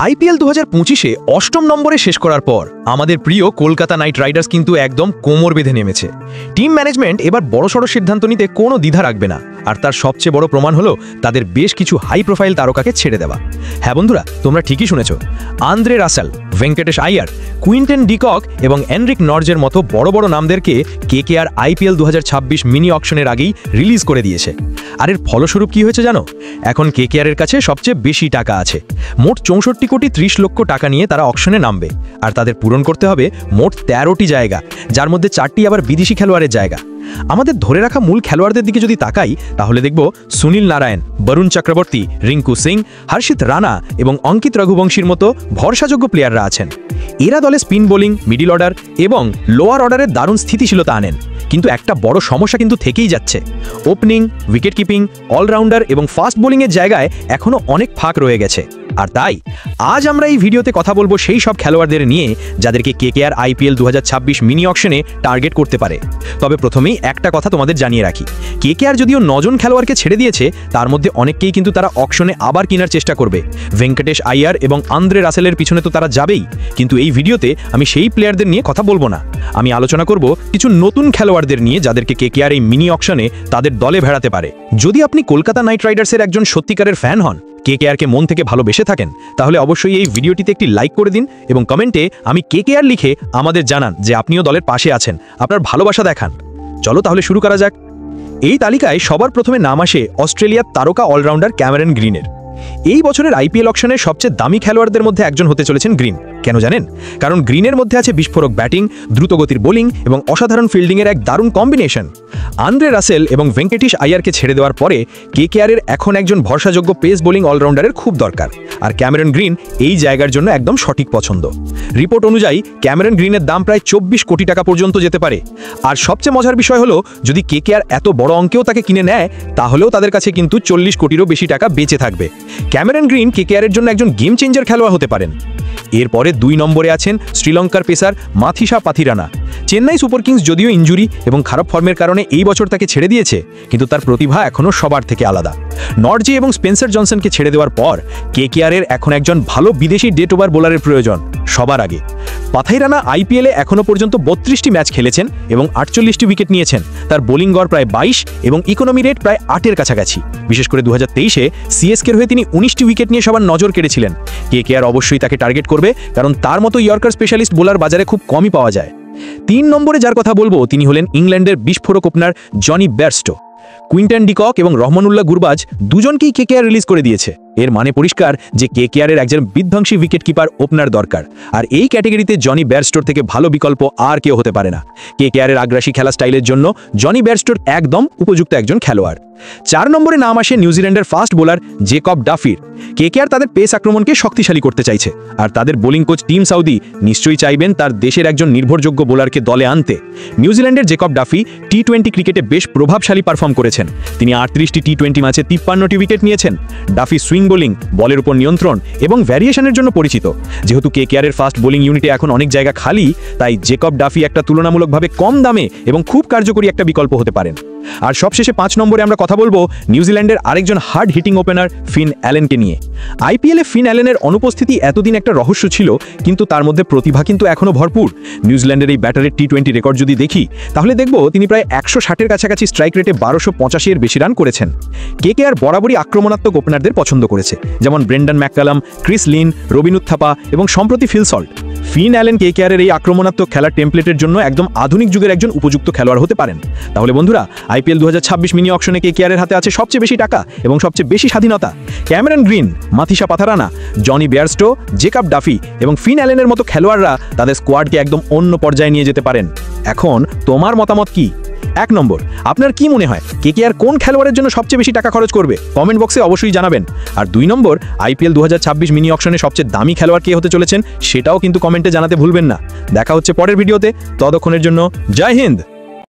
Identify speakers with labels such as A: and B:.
A: IPL 2025-এ অষ্টম নম্বরে শেষ করার পর আমাদের প্রিয় কলকাতা নাইট রাইডার্স কিন্তু একদম কোমর বেঁধে নেমেছে। টিম ম্যানেজমেন্ট এবার বড়সড় সিদ্ধান্ত নিতে কোনো দ্বিধা রাখবে না, আর তার সবচেয়ে বড় প্রমাণ হলো তাদের বেশ কিছু হাই প্রোফাইল তারকাকে ছেড়ে দেওয়া। হ্যাঁ বন্ধুরা, তোমরা ঠিকই শুনেছ, Andre Russell, Venkatesh Iyer, Quinton de Kock এবং এনরিক নর্জের মতো বড় বড় নামদেরকে কেকেআর আইপিএল 2026 মিনি অকশনের আগেই রিলিজ করে দিয়েছে। আর এর ফলস্বরূপ কি হয়েছে জানো? এখন কেকেআরের কাছে সবচেয়ে বেশি টাকা আছে। মোট 64 কোটি 30 লক্ষ টাকা নিয়ে তারা অকশনে নামবে, আর তাদের পূরণ করতে হবে মোট 13টি জায়গা, যার মধ্যে 4টি আবার বিদেশি খেলোয়াড়ের জায়গা। আমাদের ধরে রাখা মূল খেলোয়াড়দের দিকে যদি তাকাই, তাহলে দেখব সুনীল নারায়ণ, বরুণ চক্রবর্তী, রিঙ্কু সিং, হর্ষিত রানা এবং অঙ্কিত রঘুবংশীর মতো ভরসাযোগ্য প্লেয়াররা আছেন। এরা দলে স্পিন বোলিং, মিডল অর্ডার এবং লোয়ার অর্ডারের দারুণ স্থিতিশীলতা আনেন। কিন্তু একটা বড় সমস্যা কিন্তু থেকেই যাচ্ছে। ওপেনিং, উইকেট কিপিং, অলরাউন্ডার এবং ফাস্ট বোলিংয়ের জায়গায় এখনও অনেক ফাঁক রয়ে গেছে। আর তাই আজ আমরা এই ভিডিওতে কথা বলবো সেই সব খেলোয়াড়দের নিয়ে যাদেরকে কেকেআর আইপিএল 2026 মিনি অকশনে টার্গেট করতে পারে। তবে প্রথমেই একটা কথা তোমাদের জানিয়ে রাখি, কেকেআর যদিও 9 জন খেলোয়াড়কে ছেড়ে দিয়েছে, তার মধ্যে অনেককেই কিন্তু তারা অকশনে আবার কেনার চেষ্টা করবে। ভেঙ্কটেশ আইয়ার এবং আন্দ্রে রাসেলের পিছনে তো তারা যাবেই, কিন্তু এই ভিডিওতে আমি সেই প্লেয়ারদের নিয়ে কথা বলবো না। আমি আলোচনা করব কিছু নতুন খেলোয়াড়দের নিয়ে যাদেরকে কেকেআর এই মিনি অকশনে তাদের দলে ভেড়াতে পারে। যদি আপনি কলকাতা নাইট রাইডার্সের একজন সত্যিকারের ফ্যান হন, কেকেআরকে মন থেকে ভালোবেসে থাকেন, তাহলে অবশ্যই এই ভিডিওটিতে একটি লাইক করে দিন এবং কমেন্টে আমি কেকেআর লিখে আমাদের জানান যে আপনিও দলের পাশে আছেন, আপনার ভালোবাসা দেখান। চলো তাহলে শুরু করা যাক। এই তালিকায় সবার প্রথমে নাম আসে অস্ট্রেলিয়ার তারকা অলরাউন্ডার ক্যামেরন গ্রিনের। এই বছরের আইপিএল অকশনের সবচেয়ে দামি খেলোয়াড়দের মধ্যে একজন হতে চলেছেন গ্রিন। কেন জানেন? কারণ গ্রিনের মধ্যে আছে বিস্ফোরক ব্যাটিং, দ্রুতগতির বোলিং এবং অসাধারণ ফিল্ডিংয়ের এক দারুণ কম্বিনেশন। আন্দ্রে রাসেল এবং ভেঙ্কটেশ আইয়ারকে ছেড়ে দেওয়ার পরে কেকেআরের এখন একজন ভরসাযোগ্য পেস বোলিং অলরাউন্ডারের খুব দরকার, আর ক্যামেরন গ্রিন এই জায়গার জন্য একদম সঠিক পছন্দ। রিপোর্ট অনুযায়ী ক্যামেরন গ্রিনের দাম প্রায় 24 কোটি টাকা পর্যন্ত যেতে পারে। আর সবচেয়ে মজার বিষয় হলো, যদি কেকেআর এত বড় অঙ্কেও তাকে কিনে নেয়, তাহলেও তাদের কাছে কিন্তু 40 কোটিরও বেশি টাকা বেঁচে থাকবে। ক্যামেরন গ্রিন কেকেআরের জন্য একজন গেম চেঞ্জার খেলোয়াড় হতে পারেন। এরপরে 2 নম্বরে আছেন শ্রীলঙ্কার pacer Matheesha Pathirana. Chennai Super Kings যদিও ইনজুরি এবং খারাপ ফর্মের কারণে এই বছর তাকে ছেড়ে দিয়েছে, কিন্তু তার প্রতিভা এখনও সবার থেকে আলাদা। নর্জি এবং স্পেন্সার জনসনকে ছেড়ে দেওয়ার পর কেকেআরের এখন একজন ভালো বিদেশি ডেট ওভার বোলারের প্রয়োজন সবার আগে। পাথিরানা আইপিএলে এখনও পর্যন্ত 32টি ম্যাচ খেলেছেন এবং 48টি উইকেট নিয়েছেন। তার বোলিং গড় প্রায় 22 এবং ইকোনমি রেট প্রায় 8-এর কাছাকাছি। বিশেষ করে 2023-এ সিএসকের হয়ে তিনি 19টি উইকেট নিয়ে সবার নজর কেড়েছিলেন। কেকেআর অবশ্যই তাকে টার্গেট করবে, কারণ তার মতো ইয়র্কার স্পেশালিস্ট বোলার বাজারে খুব কমই পাওয়া যায়। 3 নম্বরে যার কথা বলবো তিনি হলেন ইংল্যান্ডের বিস্ফোরক opener Jonny Bairstow. Quinton de Kock এবং রহমানুল্লাহ গুরবাজ দুজনকেই কেকেআর রিলিজ করে দিয়েছে। এর মানে পরিষ্কার যে কেকেআরের একজন বিধ্বংসী উইকেট কিপার ওপেনার দরকার, আর এই ক্যাটাগরিতে জনি বেয়ারস্টোর থেকে ভালো বিকল্প আর কেউ হতে পারে না। কেকেআরের আগ্রাসী খেলা স্টাইলের জন্য জনি বেয়ারস্টোর একদম উপযুক্ত একজন খেলোয়াড়। 4 নম্বরে নাম আসে নিউজিল্যান্ডের ফাস্ট বোলার জেকব ডাফির। কেকেআর তাদের পেস আক্রমণকে শক্তিশালী করতে চাইছে, আর তাদের বোলিং কোচ টিম সাউদি নিশ্চয়ই চাইবেন তার দেশের একজন নির্ভরযোগ্য বোলারকে দলে আনতে। নিউজিল্যান্ডের জেকব ডাফি টি-20 ক্রিকেটে বেশ প্রভাবশালী পারফর্ম করেছেন। তিনি 38টি টি-20 ম্যাচে 53টি উইকেট নিয়েছেন। ডাফি সুইং বোলিং, বলের উপর নিয়ন্ত্রণ এবং ভ্যারিয়েশনের জন্য পরিচিত। যেহেতু কেকেআরের ফাস্ট বোলিং ইউনিটে এখন অনেক জায়গা খালি, তাই জেকব ডাফি একটা তুলনামূলকভাবে কম দামে এবং খুব কার্যকরী একটা বিকল্প হতে পারেন। আর সবশেষে 5 নম্বরে আমরা কথা বলবো নিউজিল্যান্ডের আরেকজন হার্ড হিটিং ওপেনার ফিন অ্যালেনকে নিয়ে। আইপিএলে ফিন অ্যালেনের অনুপস্থিতি এতদিন একটা রহস্য ছিল, কিন্তু তার মধ্যে প্রতিভা কিন্তু এখনও ভরপুর। নিউজিল্যান্ডের এই ব্যাটারের টি-20 রেকর্ড যদি দেখি, তাহলে দেখব তিনি প্রায় 160-এর কাছাকাছি স্ট্রাইক রেটে 1285-এর বেশি রান করেছেন। কেকেআর বরাবরই আক্রমণাত্মক ওপেনারদের পছন্দ করেছে, যেমন Brendon McCullum, Chris Lynn, Robin Uthappa এবং সম্প্রতি ফিল সল্ট। ফিন অ্যালেন কেকেআরের এই আক্রমণাত্মক খেলার টেমপ্লেটের জন্য একদম আধুনিক যুগের একজন উপযুক্ত খেলোয়াড় হতে পারেন। তাহলে বন্ধুরা, আইপিএল 2026 মিনি অকশনে কেকেআরের হাতে আছে সবচেয়ে বেশি টাকা এবং সবচেয়ে বেশি স্বাধীনতা। Cameron green, Matheesha Pathirana, Jonny Bairstow, Jacob Duffy এবং ফিন অ্যালেনের মতো খেলোয়াড়রা তাদের স্কোয়াডকে একদম অন্য পর্যায়ে নিয়ে যেতে পারেন। এখন তোমার মতামত কি? 1 নম্বর, আপনার কি মনে হয় কেকেআর কোন খেলোয়াড়ের জন্য সবচেয়ে বেশি টাকা খরচ করবে? কমেন্ট বক্সে অবশ্যই জানাবেন। আর 2 নম্বর, আইপিএল 2026 মিনি অকশনে সবচেয়ে দামি খেলোয়াড় কে হতে চলেছেন সেটাও কিন্তু কমেন্টে জানাতে ভুলবেন না। দেখা হচ্ছে পরের ভিডিওতে, ততক্ষণের জন্য জয় হিন্দ।